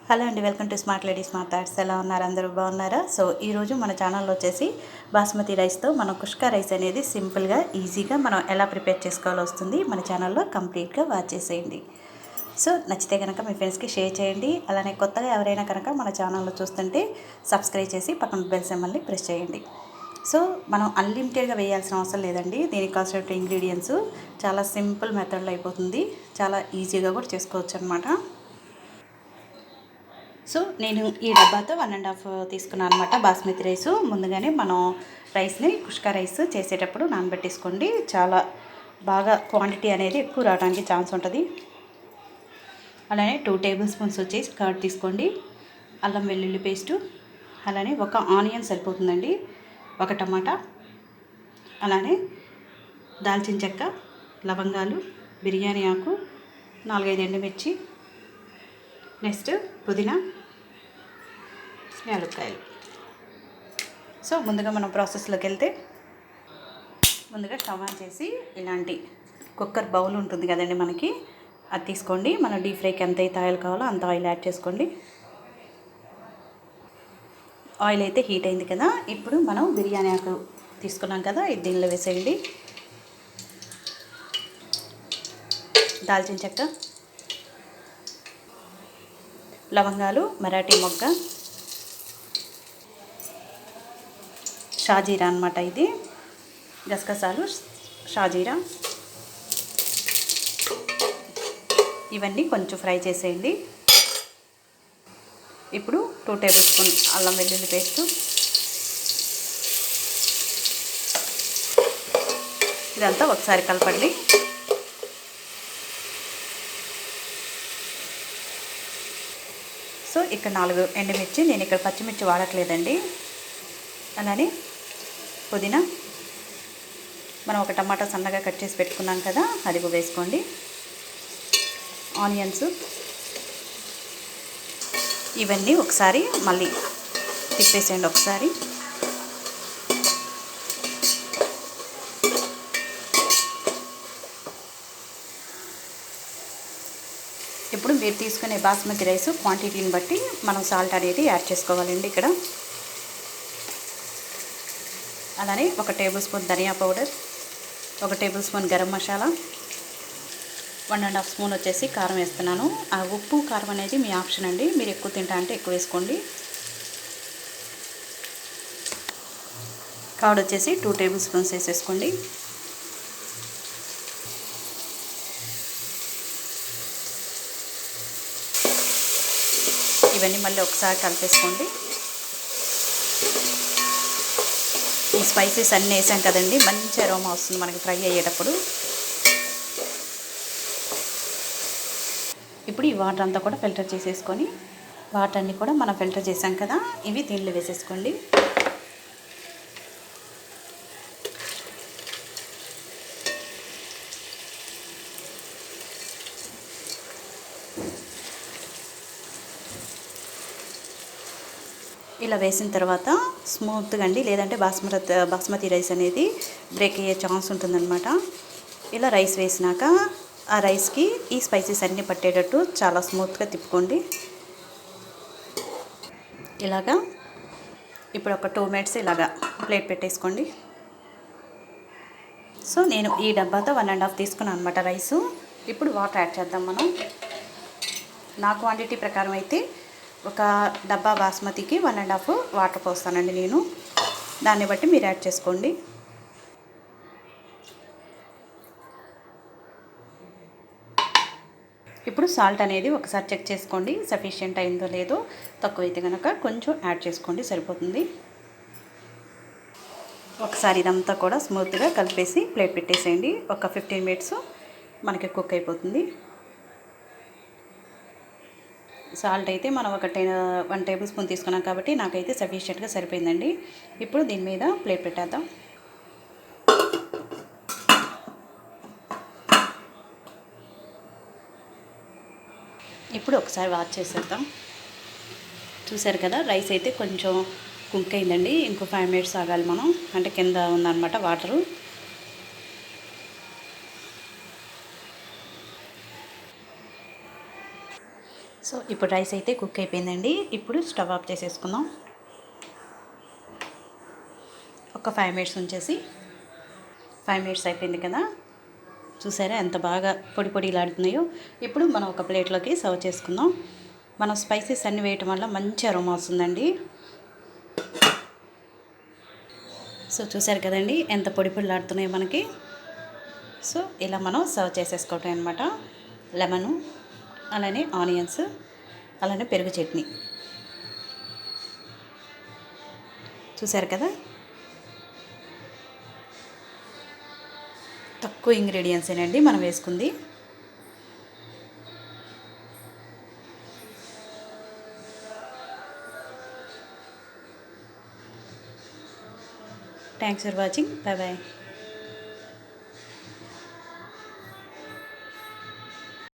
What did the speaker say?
Hello అండి, welcome to smart lady smart thoughts. ఎలా ఉన్నారు? అందరూ బాగున్నారా? సో ఈరోజు మన ఛానల్లో వచ్చేసి బాస్మతి రైస్తో మనం కుష్కా రైస్ అనేది సింపుల్గా ఈజీగా మనం ఎలా ప్రిపేర్ చేసుకోవాలో వస్తుంది. మన ఛానల్లో కంప్లీట్గా వాచ్ చేసేయండి. సో నచ్చితే కనుక మీ ఫ్రెండ్స్కి షేర్ చేయండి. అలానే కొత్తగా ఎవరైనా కనుక మన ఛానల్లో చూస్తుంటే సబ్స్క్రైబ్ చేసి పక్కన బెల్ సింబల్ని ప్రెస్ చేయండి. సో మనం అన్లిమిటెడ్గా వేయాల్సిన అవసరం లేదండి. దీనికి కావాల్సిన ఇంగ్రీడియంట్స్ చాలా సింపుల్ మెథడ్లో అయిపోతుంది. చాలా ఈజీగా కూడా చేసుకోవచ్చు అనమాట. సో నేను ఈ డబ్బాతో 1.5 తీసుకున్నాను అనమాట బాస్మతి రైసు. ముందుగానే మనం రైస్ని కుష్కా రైస్ చేసేటప్పుడు నానబెట్టేసుకోండి. చాలా బాగా క్వాంటిటీ అనేది ఎక్కువ రావడానికి ఛాన్స్ ఉంటుంది. అలానే 2 టేబుల్ స్పూన్స్ వచ్చేసి కర్డ్ తీసుకోండి. అల్లం వెల్లుల్లి పేస్టు, అలానే ఒక ఆనియన్ సరిపోతుందండి, ఒక టమాటా, అలానే దాల్చిన చెక్క, లవంగాలు, బిర్యానీ ఆకు, 4-5 ఎండుమిర్చి, నెక్స్ట్ పుదీనా, యాలక్కాయలు. సో ముందుగా మనం ప్రాసెస్లోకి వెళ్తే ముందుగా స్టవ్ ఆన్ చేసి ఇలాంటి కుక్కర్ బౌల్ ఉంటుంది కదండి మనకి, అది తీసుకోండి. మనం డీప్ ఫ్రైకి ఎంత అయితే ఆయిల్ కావాలో అంత ఆయిల్ యాడ్ చేసుకోండి. ఆయిల్ అయితే హీట్ అయింది కదా, ఇప్పుడు మనం బిర్యానీ ఆకు తీసుకున్నాం కదా, ఇది దీనిలో వేసేయండి. దాల్చిన చెక్క, లవంగాలు, మరాఠీ మొగ్గ, షాజీరా అనమాట, ఇది గసగసాలు, షాజీరా, ఇవన్నీ కొంచెం ఫ్రై చేసేయండి. ఇప్పుడు 2 టేబుల్ స్పూన్ అల్లం వెల్లుల్లి పేస్టు, ఇదంతా ఒకసారి కలపండి. సో ఇక్కడ 4 ఎండుమిర్చి, నేను ఇక్కడ పచ్చిమిర్చి వాడట్లేదండి. అలానే పుదీనా, మనం ఒక టమాటా సన్నగా కట్ చేసి పెట్టుకున్నాం కదా, అది వేసుకోండి. ఆనియన్స్, ఇవన్నీ ఒకసారి మళ్ళీ తిప్పేసేయండి ఒకసారి. ఇప్పుడు మీరు తీసుకునే బాస్మతి రైస్ క్వాంటిటీని బట్టి మనం సాల్ట్ అనేది యాడ్ చేసుకోవాలండి ఇక్కడ. అలానే 1 tablespoon dhania powder, 1 tablespoon garam masala, 1.5 spoon వచ్చేసి కారం వేస్తున్నాను. ఆ ఉప్పు కారం అనేది మీ ఆప్షన్ అండి, మీరు ఎక్కువ తింటా అంటే ఎక్కువ వేసుకోండి. కర్డ్ వచ్చేసి 2 టేబుల్ స్పూన్స్ వేసేసుకోండి. ఇవన్నీ మళ్ళీ ఒకసారి కలిపేసుకోండి. ఈ స్పైసెస్ అన్నీ వేసాం కదండి, మంచి అరోమా వస్తుంది మనకి ఫ్రై అయ్యేటప్పుడు. ఇప్పుడు ఈ వాటర్ అంతా కూడా ఫిల్టర్ చేసేసుకొని, వాటర్ అన్నీ కూడా మనం ఫిల్టర్ చేసాం కదా, ఇవి దీనిలో వేసేసుకోండి. ఇలా వేసిన తర్వాత స్మూత్గా అండి, లేదంటే బాస్మతి రైస్ అనేది బ్రేక్ అయ్యే ఛాన్స్ ఉంటుందన్నమాట. ఇలా రైస్ వేసినాక ఆ రైస్కి ఈ స్పైసెస్ అన్నీ పట్టేటట్టు చాలా స్మూత్గా తిప్పుకోండి. ఇలాగా ఇప్పుడు ఒక 2 మినిట్స్ ఇలాగా ప్లేట్ పెట్టేసుకోండి. సో నేను ఈ డబ్బాతో 1.5 తీసుకున్నాను అనమాట రైసు. ఇప్పుడు వాటర్ యాడ్ చేద్దాం మనం. నా క్వాంటిటీ ప్రకారం అయితే ఒక డబ్బా బాస్మతికి 1.5 వాటర్ పోస్తానండి నేను, దాన్ని బట్టి మీరు యాడ్ చేసుకోండి. ఇప్పుడు సాల్ట్ అనేది ఒకసారి చెక్ చేసుకోండి, సఫిషియెంట్ అయిందో లేదో. తక్కువైతే కనుక కొంచెం యాడ్ చేసుకోండి, సరిపోతుంది. ఒకసారి ఇదంతా కూడా స్మూత్గా కలిపేసి ప్లేట్ పెట్టేసేయండి. ఒక 15 మినిట్స్ మనకి కుక్ అయిపోతుంది. సాల్ట్ అయితే మనం 1 టేబుల్ స్పూన్ తీసుకున్నాం కాబట్టి నాకైతే సఫిషియెంట్గా సరిపోయిందండి. ఇప్పుడు దీని మీద ప్లేట్ పెట్టేద్దాం. ఇప్పుడు ఒకసారి వాష్ చేసేద్దాం. చూసారు కదా, రైస్ అయితే కొంచెం కుక్ అయిందండి. ఇంకో 5 మినిట్స్ ఆగాలి మనం, అంటే కింద ఉందన్నమాట వాటరు. సో సో ఇప్పుడు రైస్ అయితే కుక్ అయిపోయిందండి. ఇప్పుడు స్టవ్ ఆఫ్ చేసేసుకుందాం. ఒక 5 మినిట్స్ ఉంచేసి 5 మినిట్స్ అయిపోయింది కదా, చూసారా ఎంత బాగా పొడి పొడిలాడుతున్నాయో. ఇప్పుడు మనం ఒక ప్లేట్లోకి సర్వ్ చేసుకుందాం. మనం స్పైసెస్ అన్నీ వేయటం వల్ల మంచి అరోమా వస్తుందండి. సో చూసారు కదండి ఎంత పొడి పొడిలాడుతున్నాయో మనకి. సో ఇలా మనం సర్వ్ చేసేసుకోవటం అనమాట. లెమను, అలానే ఆనియన్స్, అలానే పెరుగు చట్నీ. చూసారు కదా, తక్కువ ఇంగ్రీడియంట్సేనండి మనం వేసుకుంది. Thanks for watching. Bye bye.